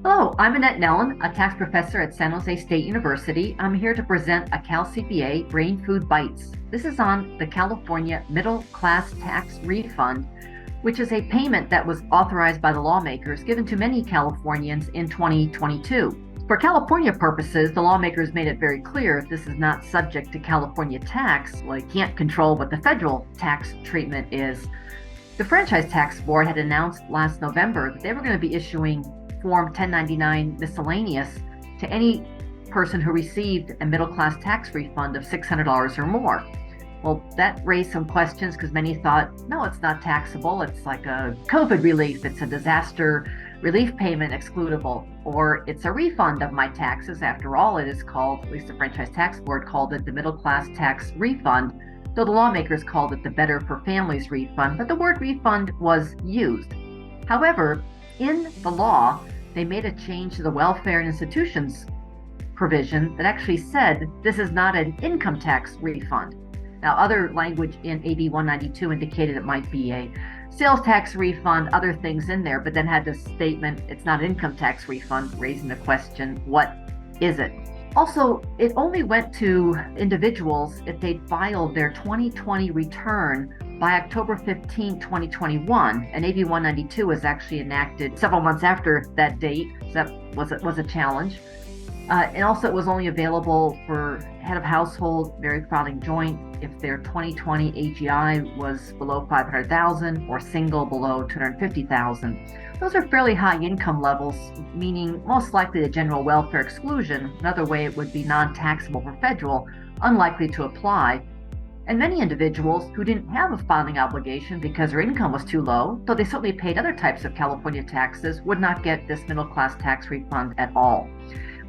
Hello, I'm Annette Nellen, a tax professor at San Jose State University. I'm here to present a Cal CPA Brain Food Bytes. This is on the California Middle Class Tax Refund, which is a payment that was authorized by the lawmakers given to many Californians in 2022. For California purposes, the lawmakers made it very clear this is not subject to California tax, like can't control what the federal tax treatment is. The Franchise Tax Board had announced last November that they were going to be issuing Form 1099 miscellaneous to any person who received a middle class tax refund of $600 or more. Well, that raised some questions because many thought, no, it's not taxable. It's like a COVID relief. It's a disaster relief payment excludable, or it's a refund of my taxes. After all, it is called, at least the Franchise Tax Board called it the Middle Class Tax Refund, though the lawmakers called it the Better for Families refund, but the word refund was used. However, in the law, they made a change to the Welfare and Institutions provision that actually said this is not an income tax refund. Now, other language in AB 192 indicated it might be a sales tax refund, other things in there, but then had this statement, it's not an income tax refund, raising the question, what is it? Also, it only went to individuals if they'd filed their 2020 return by October 15, 2021, and AB 192 was actually enacted several months after that date, so that was a challenge. And also it was only available for head of household, married filing joint, if their 2020 AGI was below 500,000 or single below 250,000. Those are fairly high income levels, meaning most likely the general welfare exclusion, another way it would be non-taxable for federal, unlikely to apply. And many individuals who didn't have a filing obligation because their income was too low, though they certainly paid other types of California taxes, would not get this middle class tax refund at all.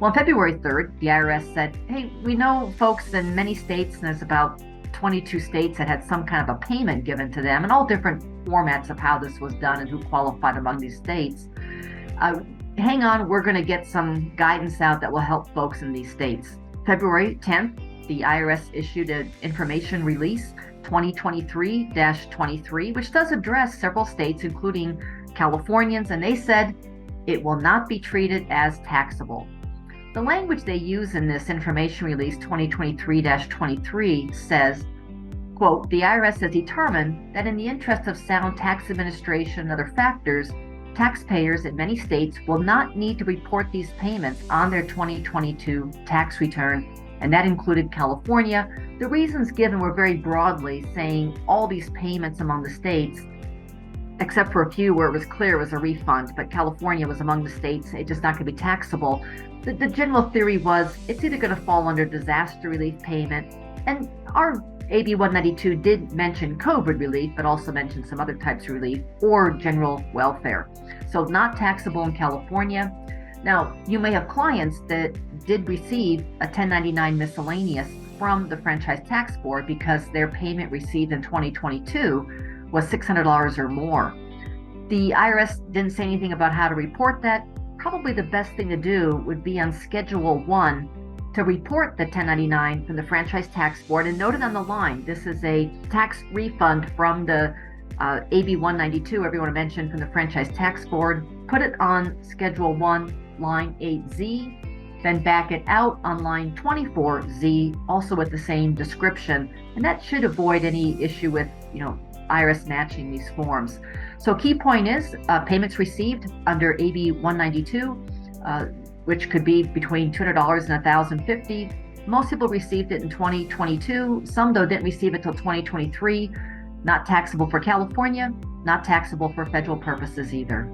Well, on February 3rd, the IRS said, hey, we know folks in many states, and there's about 22 states that had some kind of a payment given to them, and all different formats of how this was done and who qualified among these states. Hang on, we're going to get some guidance out that will help folks in these states. February 10th, the IRS issued an information release 2023-23, which does address several states, including Californians, and they said it will not be treated as taxable. The language they use in this information release 2023-23 says, quote, the IRS has determined that in the interest of sound tax administration and other factors, taxpayers in many states will not need to report these payments on their 2022 tax return, and that included California. The reasons given were very broadly saying all these payments among the states, except for a few where it was clear it was a refund, but California was among the states, it's just not going to be taxable. The general theory was it's either going to fall under disaster relief payment, and our AB 192 did mention COVID relief, but also mentioned some other types of relief, or general welfare. So not taxable in California. Now, you may have clients that did receive a 1099 miscellaneous from the Franchise Tax Board because their payment received in 2022 was $600 or more. The IRS didn't say anything about how to report that. Probably the best thing to do would be on Schedule 1 to report the 1099 from the Franchise Tax Board, and note it on the line. This is a tax refund from the AB 192, everyone mentioned, from the Franchise Tax Board. Put it on Schedule 1, line 8Z, then back it out on line 24Z, also with the same description, and that should avoid any issue with, IRS matching these forms. So key point is payments received under AB 192, which could be between $200 and $1,050. Most people received it in 2022. Some, though, didn't receive it till 2023. Not taxable for California, not taxable for federal purposes either.